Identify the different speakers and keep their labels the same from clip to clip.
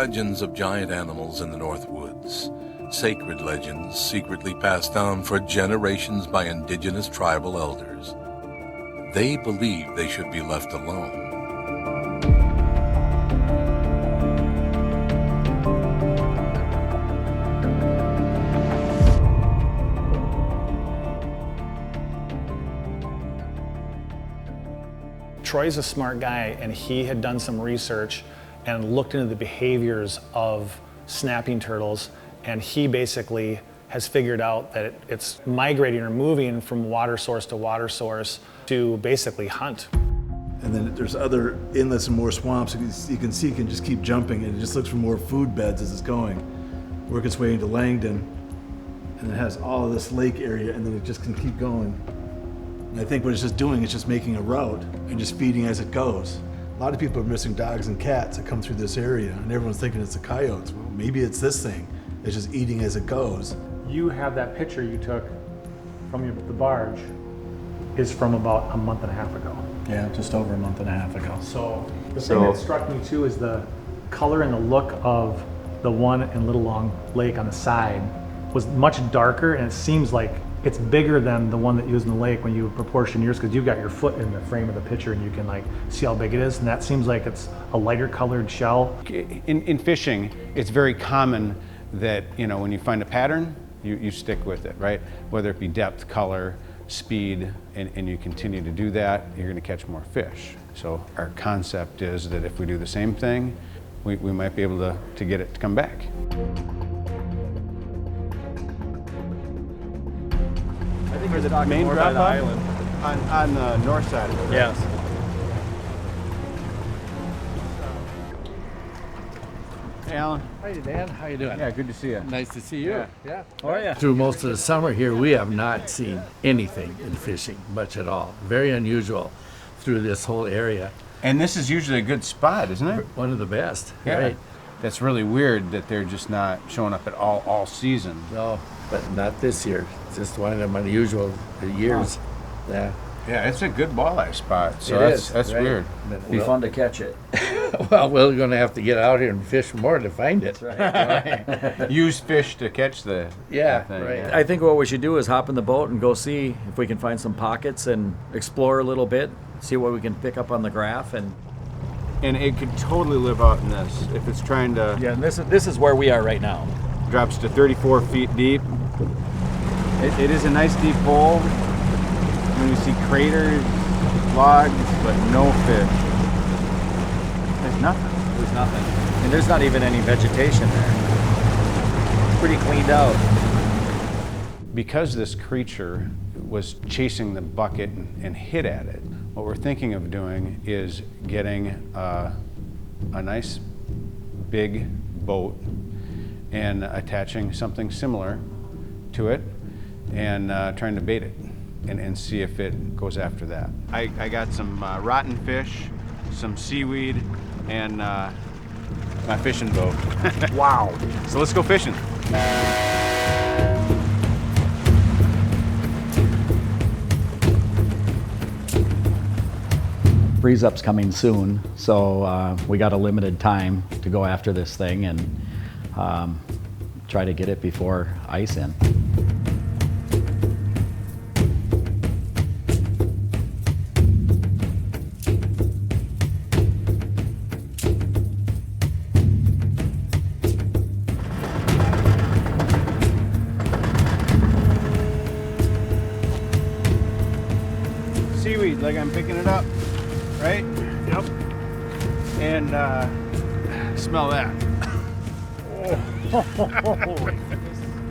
Speaker 1: legends of giant animals in the North Woods, sacred legends secretly passed down for generations by indigenous tribal elders. They believe they should be left alone.
Speaker 2: Troy's a smart guy, and he had done some research and looked into the behaviors of snapping turtles, and he basically has figured out that it's migrating or moving from water source to water source to basically hunt.
Speaker 3: And then there's other inlets and more swamps. You can see it can just keep jumping, and it just looks for more food beds as it's going. Work its way into Langdon, and it has all of this lake area, and then it just can keep going. And I think what it's just doing is just making a route and just feeding as it goes. A lot of people are missing dogs and cats that come through this area, and everyone's thinking it's the coyotes. Well, maybe it's this thing. It's just eating as it goes.
Speaker 2: You have that picture you took from the barge is from about a month and a half ago.
Speaker 4: Yeah, just over a month and a half ago.
Speaker 2: So the thing that struck me too is the color and the look of the one in Little Long Lake on the side was much darker, and it seems like it's bigger than the one that you use in the lake when you proportion yours, because you've got your foot in the frame of the picture and you can like see how big it is, and that seems like it's a lighter colored shell.
Speaker 5: In fishing, it's very common that, you know, when you find a pattern, you stick with it, right? Whether it be depth, color, speed, and you continue to do that, you're gonna catch more fish. So our concept is that if we do the same thing, we might be able to get it to come back.
Speaker 4: I think there's a main drop island.
Speaker 5: On the north side of it.
Speaker 4: Yes.
Speaker 5: Hey, Alan.
Speaker 6: Hi, Dan. How you doing?
Speaker 5: Yeah, good to see you.
Speaker 6: Nice to see you.
Speaker 4: Yeah. How are you?
Speaker 6: Through most of the summer here, we have not seen anything in fishing, much at all. Very unusual through this whole area.
Speaker 5: And this is usually a good spot, isn't it?
Speaker 6: One of the best.
Speaker 5: Yeah.
Speaker 6: Right.
Speaker 5: That's really weird that they're just not showing up at all season.
Speaker 6: No, but not this year. It's just one of them unusual years. Yeah.
Speaker 5: Yeah, it's a good walleye spot. So
Speaker 6: It is,
Speaker 5: that's
Speaker 6: right.
Speaker 5: weird.
Speaker 4: Be fun to catch it.
Speaker 6: Well, we're going to have to get out here and fish more to find it.
Speaker 5: Use fish to catch the
Speaker 6: Yeah,
Speaker 5: thing.
Speaker 6: right.
Speaker 4: I think what we should do is hop in the boat and go see if we can find some pockets and explore a little bit, see what we can pick up on the graph. And
Speaker 5: it could totally live out in this if it's trying to.
Speaker 4: yeah, and this is where we are right now.
Speaker 5: Drops to 34 feet deep. It is a nice deep hole. When you see craters, logs, but no fish. There's nothing.
Speaker 4: There's nothing. And there's not even any vegetation there. It's pretty cleaned out.
Speaker 5: Because this creature was chasing the bucket and hit at it, what we're thinking of doing is getting a nice big boat and attaching something similar to it and trying to bait it and see if it goes after that. I got some rotten fish, some seaweed, and my fishing boat.
Speaker 2: Wow.
Speaker 5: So let's go fishing.
Speaker 4: Freeze up's coming soon, so we got a limited time to go after this thing and try to get it before ice in.
Speaker 5: Seaweed, like I'm picking it up, right?
Speaker 2: Yep.
Speaker 5: And smell that.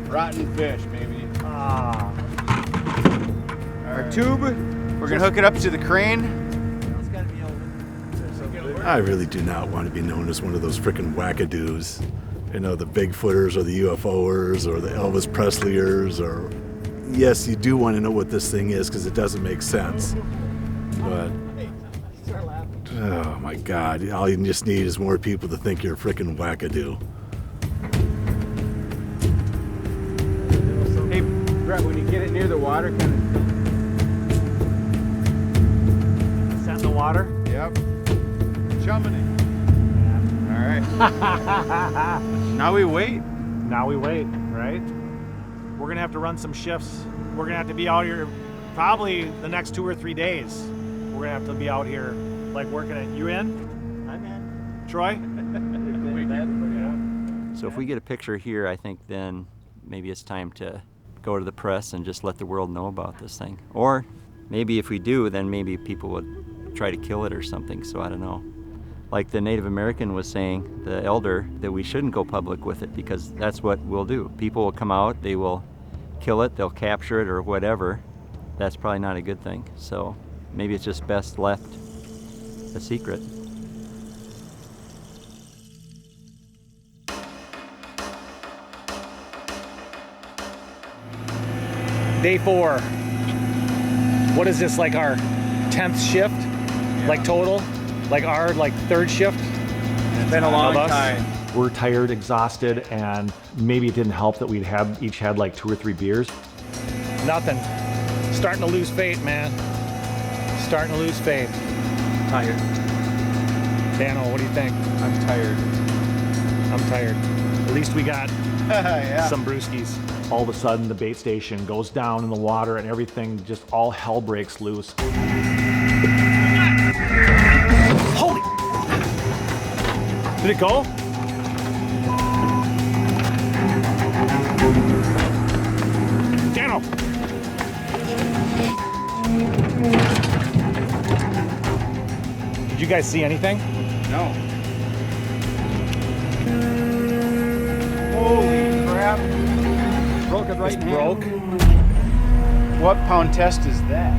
Speaker 5: Rotten fish, baby.
Speaker 2: Ah.
Speaker 5: Our tube, we're gonna hook it up to the crane.
Speaker 3: I really do not want to be known as one of those frickin' wackadoos. You know, the Bigfooters or the UFOers or the Elvis Presleyers or... Yes, you do want to know what this thing is because it doesn't make sense. But... oh my God, all you just need is more people to think you're a frickin' wackadoo.
Speaker 5: Hey, Bret, when you get it near the water, kind
Speaker 2: Set in the water.
Speaker 5: of... Yep. Chumming it. All right. Now we wait.
Speaker 2: Now we wait, right? We're gonna have to run some shifts. We're gonna have to be out here probably the next 2 or 3 days. We're gonna have to be out here like working it. You in?
Speaker 7: I'm in.
Speaker 2: Troy?
Speaker 7: So if we get a picture here, I think then maybe it's time to go to the press and just let the world know about this thing. Or maybe if we do, then maybe people would try to kill it or something, so I don't know. Like the Native American was saying, the elder, that we shouldn't go public with it because that's what we'll do. People will come out, they will kill it, they'll capture it or whatever. That's probably not a good thing. So maybe it's just best left a secret.
Speaker 2: Day 4. What is this, like our 10th shift? Yeah. Like total? Like our 3rd shift?
Speaker 5: It's been a long time.
Speaker 2: We're tired, exhausted, and maybe it didn't help that we'd each had like 2 or 3 beers. Nothing. Starting to lose faith, man. Starting to lose faith.
Speaker 5: Tired.
Speaker 2: Dano, what do you think?
Speaker 5: I'm tired.
Speaker 2: I'm tired. At least we got
Speaker 5: Yeah.
Speaker 2: some brewskis. All of a sudden, the bait station goes down in the water and everything, just all hell breaks loose. Holy! Did it go? Dano! Did you guys see anything?
Speaker 5: No. Holy crap.
Speaker 7: Broke it right
Speaker 2: It's
Speaker 7: in half.
Speaker 2: broke.
Speaker 5: What pound test is that?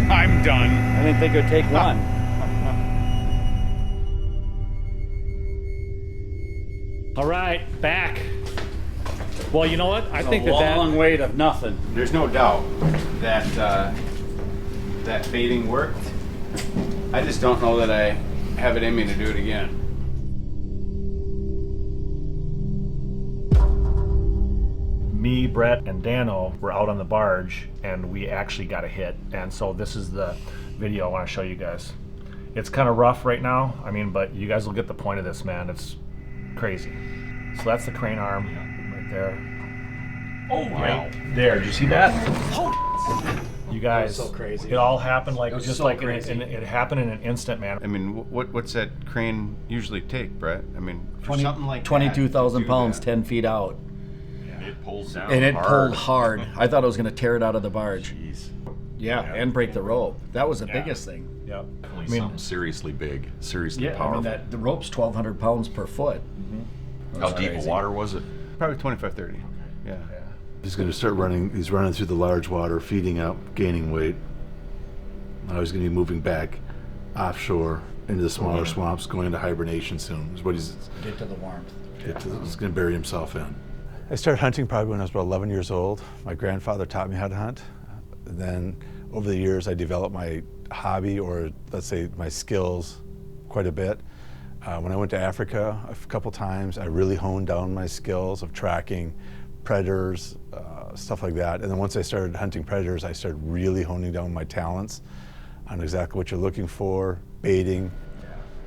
Speaker 5: I'm done.
Speaker 7: I didn't think it would take one.
Speaker 2: All right, back. Well, you know what? I think
Speaker 4: a long wait of nothing.
Speaker 5: There's no doubt that that baiting worked. I just don't know that I have it in me to do it again.
Speaker 2: Me, Bret, and Dano were out on the barge, and we actually got a hit. And so this is the video I want to show you guys. It's kind of rough right now, but you guys will get the point of this, man. It's crazy. So that's the crane arm right there. Oh wow! There, did you see that? You guys,
Speaker 4: so crazy.
Speaker 2: It all happened like
Speaker 4: was
Speaker 2: just
Speaker 4: so
Speaker 2: like
Speaker 4: crazy.
Speaker 2: it happened in an instant, man.
Speaker 5: What's that crane usually take, Bret? For
Speaker 4: 20,
Speaker 5: something like
Speaker 4: 22,000
Speaker 5: that,
Speaker 4: pounds,
Speaker 5: that.
Speaker 4: 10 feet out.
Speaker 8: It pulls down
Speaker 4: And it
Speaker 8: hard.
Speaker 4: pulled hard. I thought it was going to tear it out of the barge. Yeah, and break the rope. That was the biggest thing.
Speaker 2: Yep.
Speaker 8: Definitely something seriously big, seriously powerful.
Speaker 4: The rope's 1,200 pounds per foot.
Speaker 8: How deep of water was it?
Speaker 5: Probably 25, 30. Yeah.
Speaker 3: He's going to start running. He's running through the large water, feeding up, gaining weight. Now he's going to be moving back offshore into the smaller swamps, going into hibernation soon. Is what he's
Speaker 4: Get to the warmth.
Speaker 3: he's going to bury himself in.
Speaker 9: I started hunting probably when I was about 11 years old. My grandfather taught me how to hunt. Then over the years I developed my hobby, or let's say my skills, quite a bit. When I went to Africa a couple times, I really honed down my skills of tracking predators, stuff like that. And then once I started hunting predators, I started really honing down my talents on exactly what you're looking for, baiting.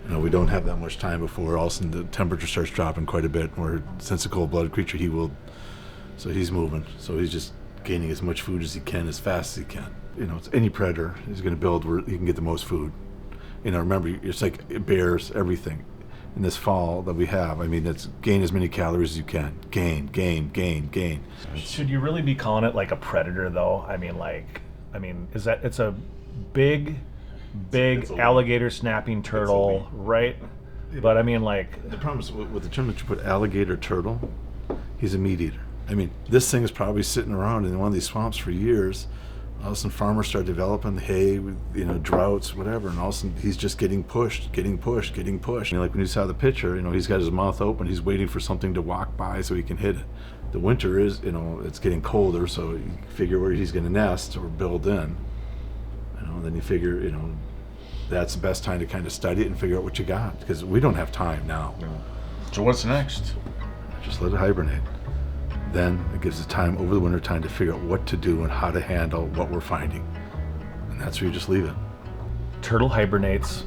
Speaker 3: We don't have that much time before all of a sudden the temperature starts dropping quite a bit. Where since a cold-blooded creature, so he's moving. So he's just gaining as much food as he can, as fast as he can. It's any predator is going to build where he can get the most food. Remember, it's like bears, everything. In this fall that we have, it's gain as many calories as you can. Gain.
Speaker 2: Should you really be calling it like a predator, though? Is that it's a big alligator snapping turtle, right? But
Speaker 3: The problem is with the term that you put alligator turtle, he's a meat eater. This thing is probably sitting around in one of these swamps for years. All of a sudden farmers start developing hay with, droughts, whatever, and all of a sudden he's just getting pushed. Like when you saw the picture, he's got his mouth open, he's waiting for something to walk by so he can hit it. The winter is, it's getting colder, so you figure where he's going to nest or build in. Then you figure, that's the best time to kind of study it and figure out what you got, because we don't have time now.
Speaker 8: So what's next?
Speaker 3: Just let it hibernate. Then it gives us time over the winter time to figure out what to do and how to handle what we're finding. And That's where you just leave it.
Speaker 2: Turtle hibernates.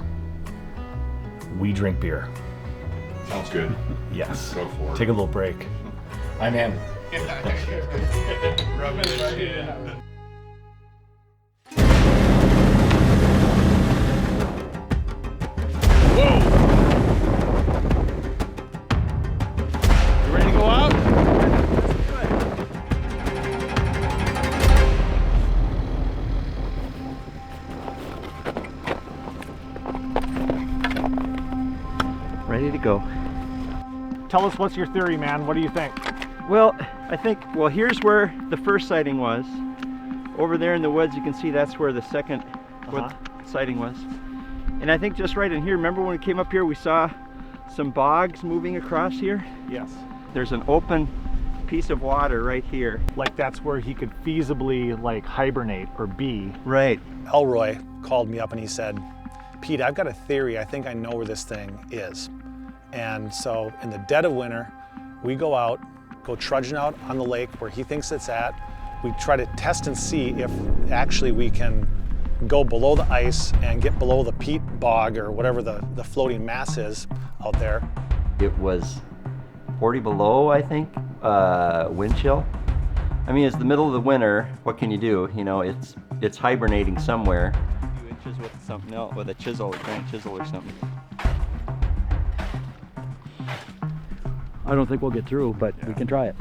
Speaker 2: We drink beer.
Speaker 8: Sounds good.
Speaker 2: Yes.
Speaker 8: Go for it.
Speaker 2: Take a little break.
Speaker 6: I'm in.
Speaker 8: Rubbing it in.
Speaker 5: You ready to go out?
Speaker 7: Ready to go.
Speaker 2: Tell us, what's your theory, man? What do you think?
Speaker 7: Well, I think, well, here's where the first sighting was. Over there in the woods, you can see that's where the second sighting was. And I think just right in here, remember when we came up here, we saw some bogs moving across here?
Speaker 2: Yes.
Speaker 7: There's an open piece of water right here.
Speaker 2: Like that's where he could feasibly like hibernate or be.
Speaker 7: Right.
Speaker 10: Elroy called me up and he said, Pete, I've got a theory. I think I know where this thing is. And so in the dead of winter, we go out, go trudging out on the lake where he thinks it's at. We try to test and see if actually we can go below the ice and get below the peat bog or whatever the floating mass is out there.
Speaker 7: It was 40 below, I think, wind chill. I mean, it's the middle of the winter. What can you do? You know, it's hibernating somewhere. A few inches with something else, with a chisel, a giant chisel or something.
Speaker 4: I don't think we'll get through, but we can try it.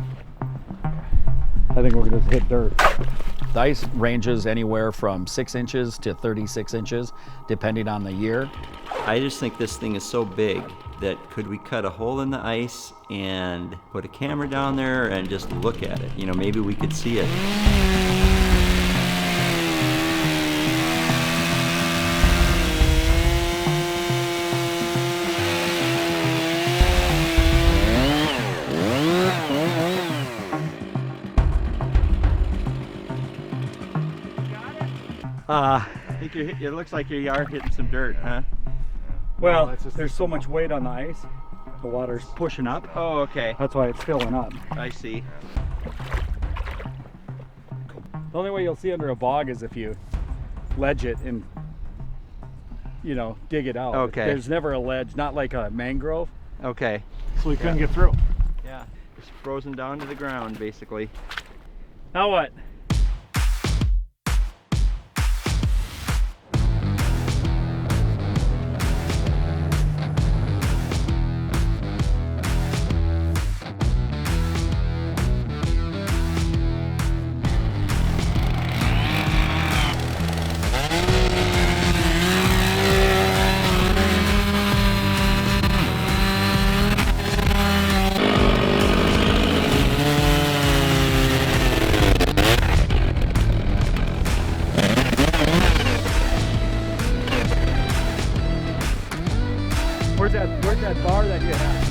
Speaker 4: I think we're gonna hit dirt. The ice ranges anywhere from 6 inches to 36 inches, depending on the year.
Speaker 7: I just think this thing is so big that could we cut a hole in the ice and put a camera down there and just look at it? You know, maybe we could see it. I think it looks like you are hitting some dirt, huh?
Speaker 11: Well, there's so much weight on the ice, the water's pushing up.
Speaker 7: Oh, okay.
Speaker 11: That's why it's filling up.
Speaker 7: I see.
Speaker 11: The only way you'll see under a bog is if you ledge it and, you know, dig it out.
Speaker 7: Okay.
Speaker 11: There's never a ledge, not like a mangrove.
Speaker 7: Okay.
Speaker 2: So we couldn't get through.
Speaker 7: Yeah, it's frozen down to the ground, basically.
Speaker 11: Now what? Where's that bar that you have?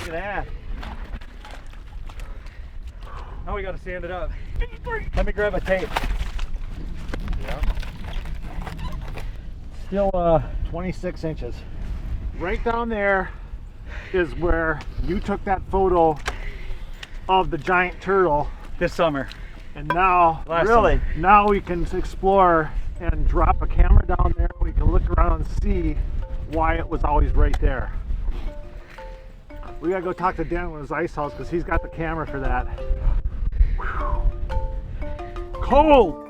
Speaker 11: Look at that. Now we gotta sand it up. Let me grab a tape.
Speaker 2: Yeah.
Speaker 11: Still
Speaker 2: 26 inches. Right down there is where you took that photo of the giant turtle
Speaker 11: this summer.
Speaker 2: And now,
Speaker 7: Really?
Speaker 2: Now we can explore and drop a camera down there. We can look around and see why it was always right there. We gotta go talk to Dan with his ice house because he's got the camera for that. Whew. Cold!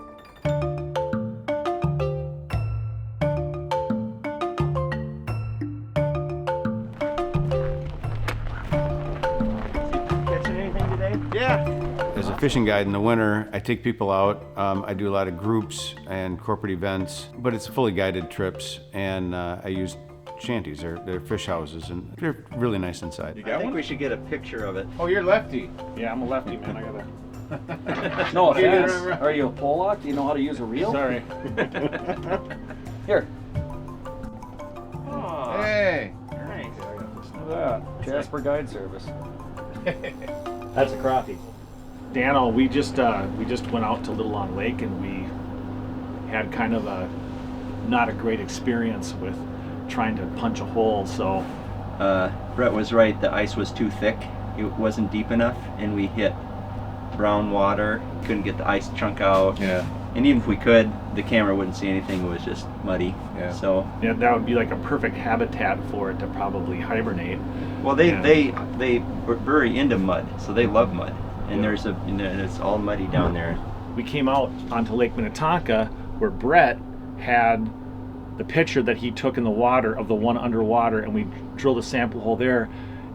Speaker 7: Catching anything today?
Speaker 5: Yeah. As a fishing guide in the winter, I take people out. I do a lot of groups and corporate events, but it's fully guided trips, and I use shanties. They're fish houses, and they're really nice inside.
Speaker 7: I think we should get a picture of it.
Speaker 8: Oh, you're lefty.
Speaker 2: Yeah, I'm a lefty, man. I gotta.
Speaker 4: No offense. Are you a Pollock? Do you know how to use a reel?
Speaker 2: Sorry.
Speaker 4: Here.
Speaker 8: Hey.
Speaker 7: Nice.
Speaker 11: Look at that. Jasper Guide Service.
Speaker 4: That's a crappie.
Speaker 2: Dano, we just went out to Little Long Lake and we had kind of a not a great experience with trying to punch a hole. So
Speaker 7: Bret was right, the ice was too thick. It wasn't deep enough, and we hit brown water, couldn't get the ice chunk out.
Speaker 5: Yeah.
Speaker 7: And even if we could, the camera wouldn't see anything, it was just muddy.
Speaker 5: Yeah.
Speaker 7: So,
Speaker 2: Yeah, that would be like a perfect habitat for it to probably hibernate.
Speaker 7: well, they bury into mud, so they love mud. And there's it's all muddy down there.
Speaker 2: We came out onto Lake Minnetonka where Bret had the picture that he took in the water of the one underwater, and we drilled a sample hole there.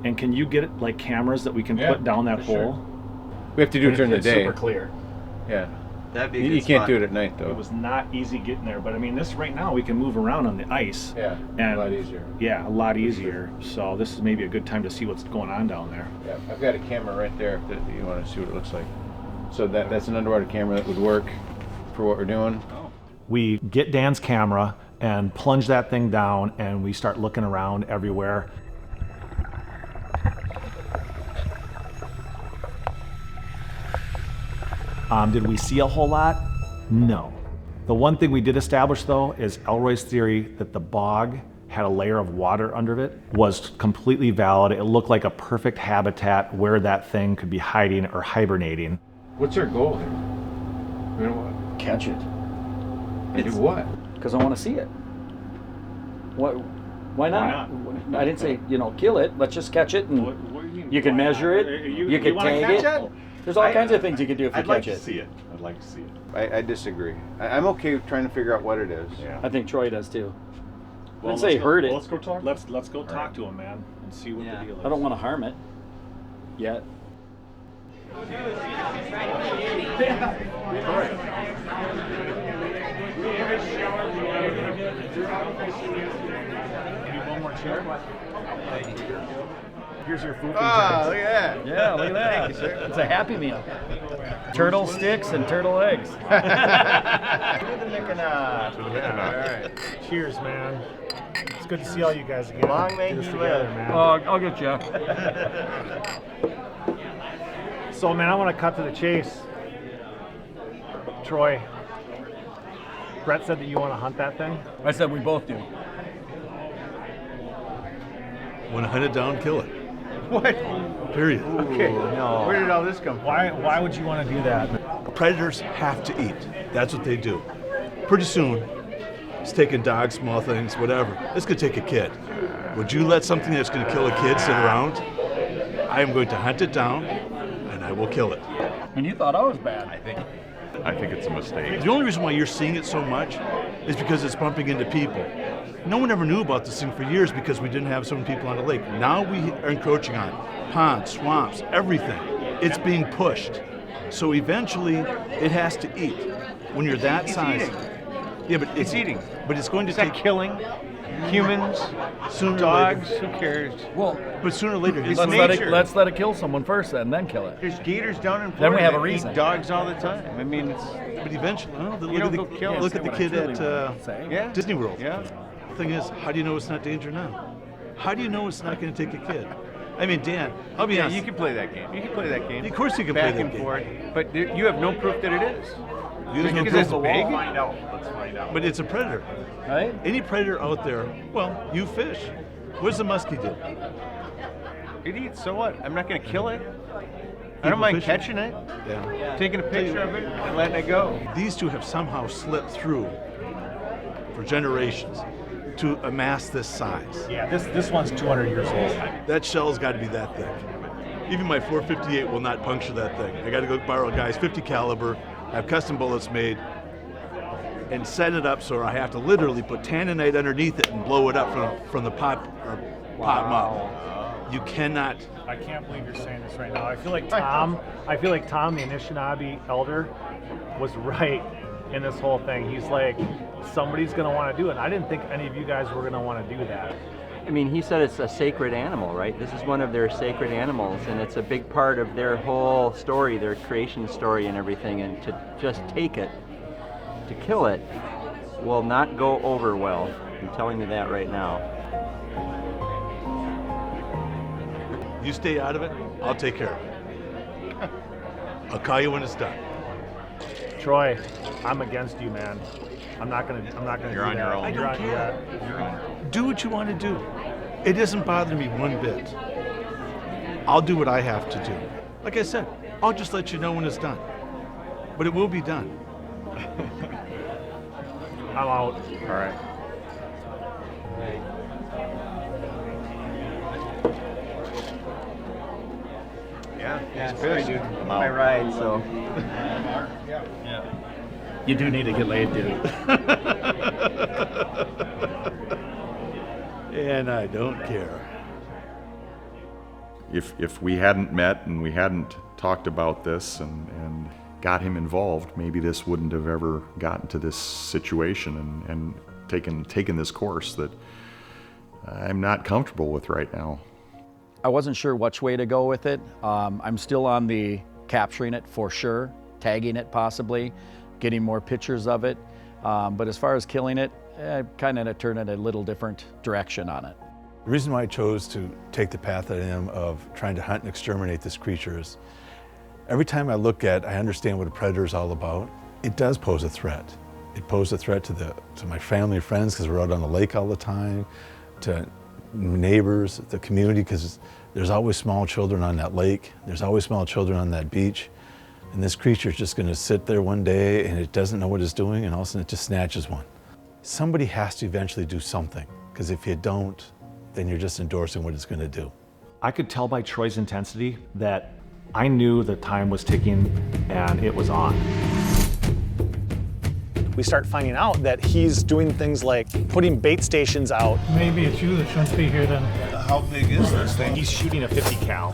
Speaker 2: And can you get like cameras that we can put down that hole?
Speaker 5: We have to do it during the
Speaker 2: It's
Speaker 5: day.
Speaker 2: super clear.
Speaker 5: Yeah.
Speaker 7: That'd be a
Speaker 5: You
Speaker 7: good
Speaker 5: can't
Speaker 7: spot.
Speaker 5: do it at night though.
Speaker 2: It was not easy getting there, but I mean, this right now we can move around on the ice.
Speaker 5: Yeah,
Speaker 2: and
Speaker 5: a lot easier.
Speaker 2: Yeah, a lot easier. So this is maybe a good time to see what's going on down there.
Speaker 5: Yeah, I've got a camera right there if you want to see what it looks like. So that's an underwater camera that would work for what we're doing.
Speaker 2: We get Dan's camera and plunge that thing down, and we start looking around everywhere. Did we see a whole lot? No. The one thing we did establish though is Elroy's theory that the bog had a layer of water under it was completely valid. It looked like a perfect habitat where that thing could be hiding or hibernating.
Speaker 5: What's our goal here? I mean, what?
Speaker 4: Catch it.
Speaker 5: And do what?
Speaker 4: Because I want to see it. What? Why not? I didn't say, kill it. Let's just catch it, and
Speaker 2: What do you mean,
Speaker 4: you can
Speaker 2: why
Speaker 4: measure
Speaker 2: not?
Speaker 4: it.
Speaker 2: You
Speaker 4: You can
Speaker 2: wanna
Speaker 4: tag
Speaker 2: catch
Speaker 4: it.
Speaker 2: it?
Speaker 4: There's all kinds of things you can do if you
Speaker 8: I'd like
Speaker 4: catch
Speaker 8: to
Speaker 4: it.
Speaker 8: see it. I'd like to see it.
Speaker 5: I disagree. I'm okay trying to figure out what it is.
Speaker 2: Yeah.
Speaker 4: I think Troy does too.
Speaker 2: Well,
Speaker 4: I'd say hurt it.
Speaker 8: Let's go talk.
Speaker 2: Let's go talk to him, man, and see what
Speaker 7: Yeah.
Speaker 2: the deal is.
Speaker 4: I don't want to harm it yet.
Speaker 2: One more chair. Here's your food.
Speaker 5: Oh, look at that.
Speaker 4: Yeah, look at that.
Speaker 5: Thank you, sir.
Speaker 4: It's a Happy Meal. Turtle sticks and turtle eggs.
Speaker 5: To the Mikinaak. All right.
Speaker 2: Cheers, man. It's good to see all you guys again.
Speaker 5: Long may
Speaker 2: Do this
Speaker 5: you
Speaker 2: together,
Speaker 5: live.
Speaker 2: man.
Speaker 4: I'll get you.
Speaker 2: So, man, I want to cut to the chase. Troy, Bret said that you want to hunt that thing.
Speaker 4: I said we both do.
Speaker 3: Want to hunt it down, kill it.
Speaker 5: What?
Speaker 3: Period.
Speaker 5: Okay. Where did all this come from?
Speaker 2: Why would you want to do that?
Speaker 3: Predators have to eat. That's what they do. Pretty soon, it's taking dogs, small things, whatever. It's going to take a kid. Would you let something that's going to kill a kid sit around? I am going to hunt it down, and I will kill it.
Speaker 4: And you thought I was bad.
Speaker 8: I think it's a mistake.
Speaker 3: The only reason why you're seeing it so much is because it's bumping into people. No one ever knew about this thing for years because we didn't have so many people on the lake. Now we are encroaching on ponds, swamps, everything. It's being pushed. So eventually it has to eat. When you're that size.
Speaker 5: Eating.
Speaker 3: Yeah, but
Speaker 5: It's eating.
Speaker 3: But it's going to
Speaker 5: Is that
Speaker 3: take
Speaker 5: killing humans,
Speaker 3: sooner or
Speaker 5: dogs?
Speaker 3: later.
Speaker 5: Who cares?
Speaker 4: Well,
Speaker 3: But sooner or later,
Speaker 5: It's
Speaker 4: let's
Speaker 5: nature.
Speaker 4: let it kill someone first, and then kill it.
Speaker 5: There's gators down in Florida.
Speaker 4: Then we have a
Speaker 5: that
Speaker 4: reason.
Speaker 5: Eat dogs all the time. I mean, it's
Speaker 3: but eventually,
Speaker 5: You don't go kill it.
Speaker 3: look at the kid at
Speaker 5: yeah.
Speaker 3: Disney World.
Speaker 5: Yeah.
Speaker 3: The thing is, how do you know it's not danger now? How do you know it's not going to take a kid? I mean, Dan, I'll be
Speaker 5: Yeah,
Speaker 3: honest.
Speaker 5: you can play that game. You can play that game.
Speaker 3: Of course you can
Speaker 5: Back
Speaker 3: play that
Speaker 5: and
Speaker 3: game.
Speaker 5: forth, but you have no proof that it is.
Speaker 3: There's no
Speaker 5: Because
Speaker 3: proof.
Speaker 5: it's big.
Speaker 8: Let's find out.
Speaker 3: But it's a predator.
Speaker 4: Right?
Speaker 3: Any predator out there, well, you fish. What does the muskie do?
Speaker 5: It eats, so what? I'm not going to kill it. I
Speaker 3: People
Speaker 5: don't mind
Speaker 3: fishing.
Speaker 5: catching it,
Speaker 3: Yeah.
Speaker 5: taking a picture of it, and letting it go.
Speaker 3: These two have somehow slipped through for generations to amass this size.
Speaker 2: Yeah, this one's 200 years old.
Speaker 3: That shell's got to be that thick. Even my .458 will not puncture that thing. I got to go borrow a guy's .50 caliber, have custom bullets made, and set it up so I have to literally put tanninite underneath it and blow it up from the pot mouth. You cannot.
Speaker 2: I can't believe you're saying this right now. I feel like Tom, the Anishinaabe elder, was right in this whole thing. He's like, somebody's going to want to do it. And I didn't think any of you guys were going to want to do that.
Speaker 7: I mean, he said it's a sacred animal, right? This is one of their sacred animals, and it's a big part of their whole story, their creation story and everything, and to just take it, to kill it, will not go over well. I'm telling you that right now.
Speaker 3: You stay out of it, I'll take care of it. I'll call you when it's done.
Speaker 2: Troy, I'm against you, man. I'm not gonna
Speaker 8: You're
Speaker 2: do
Speaker 8: on
Speaker 2: that.
Speaker 8: your own.
Speaker 2: You're on your own.
Speaker 3: Do what you want to do.
Speaker 9: It doesn't bother me one bit. I'll do what I have to do. Like I said, I'll just let you know when it's done. But it will be done.
Speaker 2: I'm out.
Speaker 11: All right.
Speaker 7: Yeah, it's very dude. My ride, so.
Speaker 11: You do need to get laid, dude.
Speaker 9: And I don't care.
Speaker 8: If we hadn't met and we hadn't talked about this and got him involved, maybe this wouldn't have ever gotten to this situation and taken this course that I'm not comfortable with right now.
Speaker 4: I wasn't sure which way to go with it. I'm still on the capturing it for sure, tagging it possibly, getting more pictures of it. But as far as killing it, I kind of turned in a little different direction on it.
Speaker 9: The reason why I chose to take the path that I am of trying to hunt and exterminate this creature is every time I look at, I understand what a predator is all about. It does pose a threat. It posed a threat to my family and friends because we're out on the lake all the time, to neighbors, the community, because there's always small children on that lake. There's always small children on that beach. And this creature is just going to sit there one day and it doesn't know what it's doing, and all of a sudden it just snatches one. Somebody has to eventually do something, because if you don't, then you're just endorsing what it's going to do.
Speaker 2: I could tell by Troy's intensity that I knew the time was ticking and it was on.
Speaker 10: We start finding out that he's doing things like putting bait stations out.
Speaker 12: Maybe it's you that shouldn't be here then.
Speaker 3: How big is this thing?
Speaker 2: He's shooting a 50 cal.